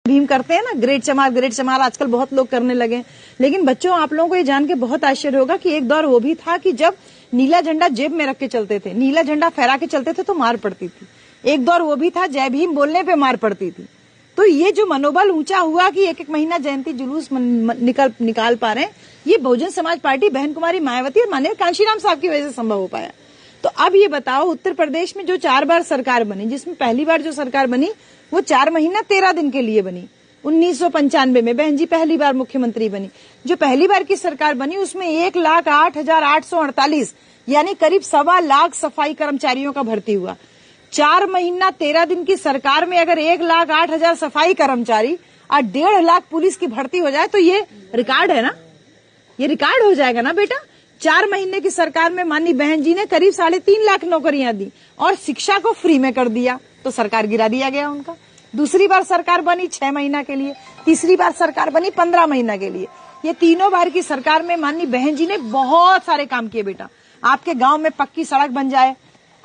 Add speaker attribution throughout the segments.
Speaker 1: भीम करते हैं ना, ग्रेट चमार आजकल बहुत लोग करने लगे हैं। लेकिन बच्चों, आप लोगों को ये जान के बहुत आश्चर्य होगा कि एक दौर वो भी था कि जब नीला झंडा जेब में रख के चलते थे, नीला झंडा फहरा के चलते थे तो मार पड़ती थी। एक दौर वो भी था जय भीम बोलने पे मार पड़ती थी। तो ये जो मनोबल ऊंचा हुआ कि एक एक महीना जयंती जुलूस निकाल पा रहे हैं, ये बहुजन समाज पार्टी बहन कुमारी मायावती और माननीय कांशीराम साहब की वजह से संभव हो पाया। तो अब ये बताओ, उत्तर प्रदेश में जो 4 बार सरकार बनी, जिसमें पहली बार जो सरकार बनी वो 4 महीना 13 दिन के लिए बनी। 1995 में बहन जी पहली बार मुख्यमंत्री बनी। जो पहली बार की सरकार बनी उसमें 1,08,848 यानी करीब 1.25 लाख सफाई कर्मचारियों का भर्ती हुआ। 4 महीना 13 दिन की सरकार में अगर 1,08,000 सफाई कर्मचारी और 1.5 लाख पुलिस की भर्ती हो जाए तो ये रिकॉर्ड है ना, ये रिकॉर्ड हो जाएगा ना बेटा। 4 महीने की सरकार में माननीय बहन जी ने करीब 3.5 लाख नौकरियां दी और शिक्षा को फ्री में कर दिया, तो सरकार गिरा दिया गया उनका। दूसरी बार सरकार बनी 6 महीना के लिए, तीसरी बार सरकार बनी 15 महीना के लिए। ये तीनों बार की सरकार में माननीय बहन जी ने बहुत सारे काम किए बेटा। आपके गांव में पक्की सड़क बन जाए,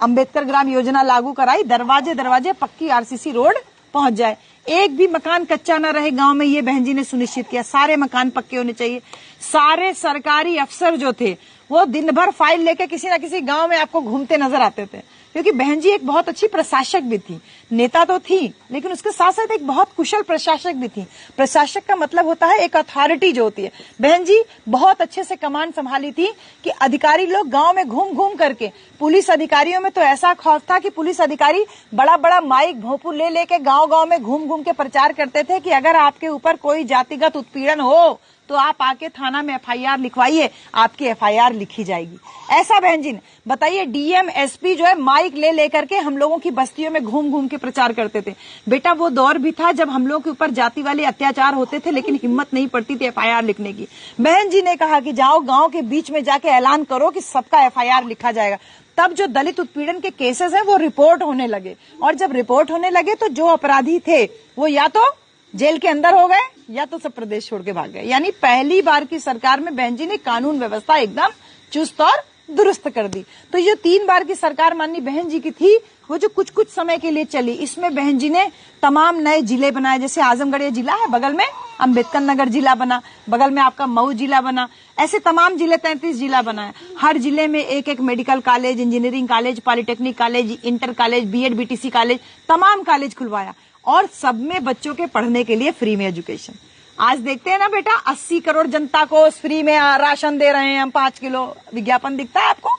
Speaker 1: अंबेडकर ग्राम योजना लागू कराई, दरवाजे दरवाजे पक्की आरसीसी रोड पहुंच जाए, एक भी मकान कच्चा न रहे गांव में, ये बहन जी ने सुनिश्चित किया। सारे मकान पक्के होने चाहिए। सारे सरकारी अफसर जो थे वो दिन भर फाइल लेके किसी न किसी गांव में आपको घूमते नजर आते थे, क्योंकि बहन जी एक बहुत अच्छी प्रशासक भी थी। नेता तो थी लेकिन उसके साथ साथ एक बहुत कुशल प्रशासक भी थी। प्रशासक का मतलब होता है एक अथॉरिटी जो होती है। बहन जी बहुत अच्छे से कमान संभाली थी कि अधिकारी लोग गांव में घूम घूम करके, पुलिस अधिकारियों में तो ऐसा खौफ था कि पुलिस अधिकारी बड़ा बड़ा माइक भोंपू ले लेके गांव गांव में घूम घूम के प्रचार करते थे कि अगर आपके ऊपर कोई जातिगत उत्पीड़न हो तो आप आके थाना में एफआईआर लिखवाइए, आपकी एफआईआर लिखी जाएगी। ऐसा बहन जी ने बताइए, डीएम एसपी जो है माइक ले लेकर के हम लोगों की बस्तियों में घूम घूम के प्रचार करते थे। बेटा वो दौर भी था जब हम लोगों के ऊपर जाति वाले अत्याचार होते थे लेकिन हिम्मत नहीं पड़ती थी एफआईआर लिखने की। बहन जी ने कहा कि जाओ गांव के बीच में जाके ऐलान करो कि सबका एफआईआर लिखा जाएगा। तब जो दलित उत्पीड़न के केसेस हैं वो रिपोर्ट होने लगे, और जब रिपोर्ट होने लगे तो जो अपराधी थे वो या तो जेल के अंदर हो गए या तो सब प्रदेश छोड़ के भाग गए। यानी पहली बार की सरकार में बहन जी ने कानून व्यवस्था एकदम चुस्त और दुरुस्त कर दी। तो ये 3 बार की सरकार माननीय बहन जी की थी, वो जो कुछ कुछ समय के लिए चली, इसमें बहन जी ने तमाम नए जिले बनाए। जैसे आजमगढ़ ये जिला है, बगल में अंबेडकर नगर जिला बना, बगल में आपका मऊ जिला बना, ऐसे तमाम जिले 33 जिला बनाए। हर जिले में एक एक medical college, engineering college, polytechnic college, inter college, BEd BTC college, तमाम कॉलेज खुलवाया और सब में बच्चों के पढ़ने के लिए फ्री में एजुकेशन। आज देखते हैं ना बेटा, 80 करोड़ जनता को फ्री में राशन दे रहे हैं हम। 5 किलो विज्ञापन दिखता है आपको,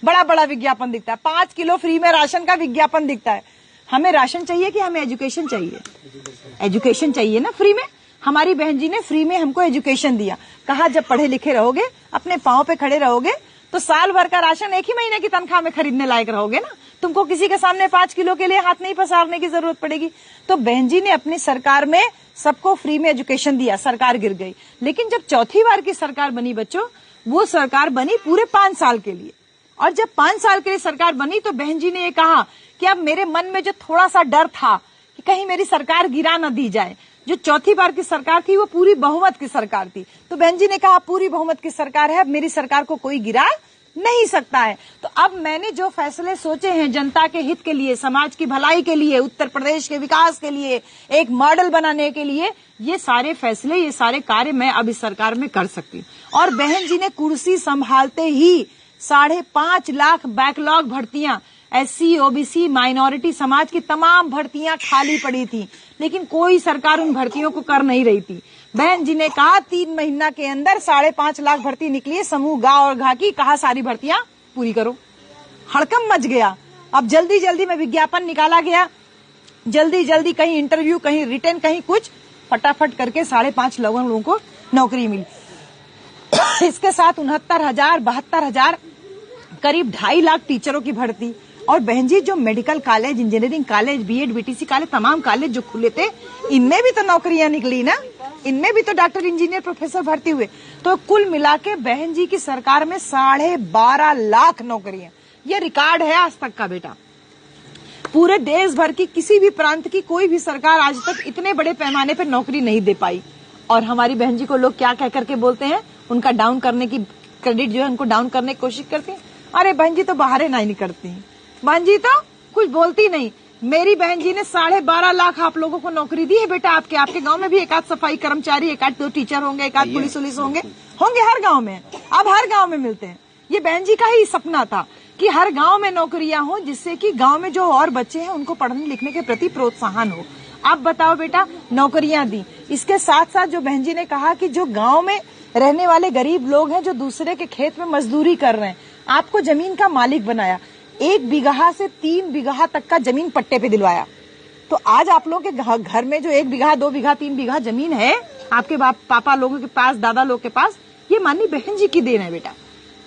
Speaker 1: बड़ा बड़ा विज्ञापन दिखता है, 5 किलो फ्री में राशन का विज्ञापन दिखता है। हमें राशन चाहिए कि हमें एजुकेशन चाहिए? एजुकेशन चाहिए ना फ्री में। हमारी बहन जी ने फ्री में हमको एजुकेशन दिया। कहा जब पढ़े लिखे रहोगे, अपने पांव पे खड़े रहोगे तो साल भर का राशन एक ही महीने की तनख्वाह में खरीदने लायक रहोगे ना। तुमको किसी के सामने 5 किलो के लिए हाथ नहीं पसारने की जरूरत पड़ेगी। तो बहन जी ने अपनी सरकार में सबको फ्री में एजुकेशन दिया। सरकार गिर गई, लेकिन जब चौथी बार की सरकार बनी बच्चों, वो सरकार बनी पूरे 5 साल के लिए। और जब 5 साल के लिए सरकार बनी तो बहन जी ने ये कहा कि अब मेरे मन में जो थोड़ा सा डर था कि कहीं मेरी सरकार गिरा न दी जाए। जो चौथी बार की सरकार थी वो पूरी बहुमत की सरकार थी, तो बहन जी ने कहा पूरी बहुमत की सरकार है, अब मेरी सरकार को कोई गिरा नहीं सकता है। तो अब मैंने जो फैसले सोचे हैं जनता के हित के लिए, समाज की भलाई के लिए, उत्तर प्रदेश के विकास के लिए, एक मॉडल बनाने के लिए, ये सारे फैसले, ये सारे कार्य मैं अब इस सरकार में कर सकती हूँ। और बहन जी ने कुर्सी संभालते ही 5.5 लाख बैकलॉग भर्तियां, एससी ओबीसी माइनॉरिटी समाज की तमाम भर्तियां खाली पड़ी थी, लेकिन कोई सरकार उन भर्तियों को कर नहीं रही थी। बहन जी ने कहा 3 महीना के अंदर 5.5 लाख भर्ती निकली है, समूह गांव और घा की, कहा सारी भर्तियां पूरी करो। हड़कंप मच गया। अब जल्दी जल्दी में विज्ञापन निकाला गया, जल्दी जल्दी कहीं इंटरव्यू, कहीं रिटर्न, कहीं कुछ, फटाफट करके 5.5 लोगों को नौकरी मिली। इसके साथ 69,000, 72,000, करीब 2.5 लाख टीचरों की भर्ती। और बहन जी जो medical college, engineering college, BEd BTC college, तमाम कॉलेज जो खुले थे, इनमें भी तो नौकरियां निकली ना, इनमें भी तो डॉक्टर, इंजीनियर, प्रोफेसर भर्ती हुए। तो कुल मिला के बहन जी की सरकार में 12.5 लाख नौकरियां, ये रिकॉर्ड है आज तक का बेटा। पूरे देश भर की किसी भी प्रांत की कोई भी सरकार आज तक इतने बड़े पैमाने पर नौकरी नहीं दे पाई। और हमारी बहन जी को लोग क्या कह करके बोलते हैं, उनका डाउन करने की क्रेडिट जो है उनको डाउन करने की कोशिश करती है। अरे बहन जी तो बाहर नहीं करती, बहन जी तो कुछ बोलती नहीं, मेरी बहन जी ने 12.5 लाख आप लोगों को नौकरी दी है बेटा। आपके गांव में भी एक आध सफाई कर्मचारी, एक आध 2 टीचर होंगे, एक आध पुलिस होंगे हर गांव में। अब हर गांव में मिलते हैं। ये बहन जी का ही सपना था कि हर गांव में नौकरियां हो, जिससे कि गांव में जो और बच्चे हैं उनको पढ़ने लिखने के प्रति प्रोत्साहन हो। अब बताओ बेटा, नौकरियां दी। इसके साथ साथ जो बहन जी ने कहा कि जो गांव में रहने वाले गरीब लोग हैं, जो दूसरे के खेत में मजदूरी कर रहे हैं, आपको जमीन का मालिक बनाया। 1 बीघा से 3 बीघा तक का जमीन पट्टे पे दिलवाया। तो आज आप लोग के घर में जो 1 बीघा, 2 बीघा, 3 बीघा जमीन है आपके पापा लोगों के पास, दादा लोग के पास, ये माननीय बहन जी की देन है बेटा।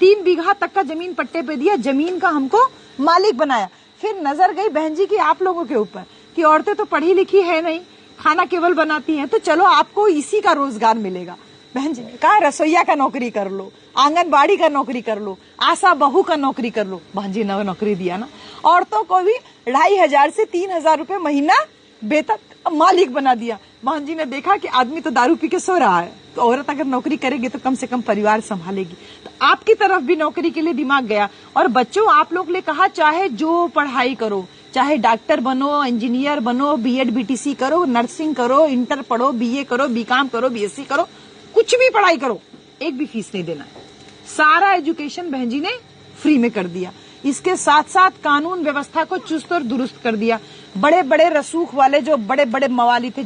Speaker 1: 3 बीघा तक का जमीन पट्टे पे दिया, जमीन का हमको मालिक बनाया। फिर नजर गई बहन जी की आप लोगों के ऊपर कि औरतें तो पढ़ी लिखी है नहीं, खाना केवल बनाती हैं, तो चलो आपको इसी का रोजगार मिलेगा। बहन जी ने कहा रसोईया का नौकरी कर लो, आंगनबाड़ी का नौकरी कर लो, आशा बहू का नौकरी कर लो। बहन जी ने नौकरी दिया ना। औरतों को भी 2500 से 3000 रुपए महीना वेतन मालिक बना दिया। बहन जी ने देखा कि आदमी तो दारू पी के सो रहा है, तो औरत अगर नौकरी करेगी तो कम से कम परिवार संभालेगी। तो आपकी तरफ भी नौकरी के लिए दिमाग गया। और बच्चों, आप लोग ने कहा चाहे जो पढ़ाई करो, चाहे डॉक्टर बनो, इंजीनियर बनो, बीएड बीटीसी करो, नर्सिंग करो, इंटर पढ़ो, बीए करो, बीकॉम करो, बीएससी करो, कुछ भी पढ़ाई करो, एक भी फीस नहीं देना है। सारा एजुकेशन बहन जी ने फ्री में कर दिया। इसके साथ साथ कानून व्यवस्था को चुस्त और दुरुस्त कर दिया। बड़े बड़े रसूख वाले जो बड़े बड़े मवाली थे,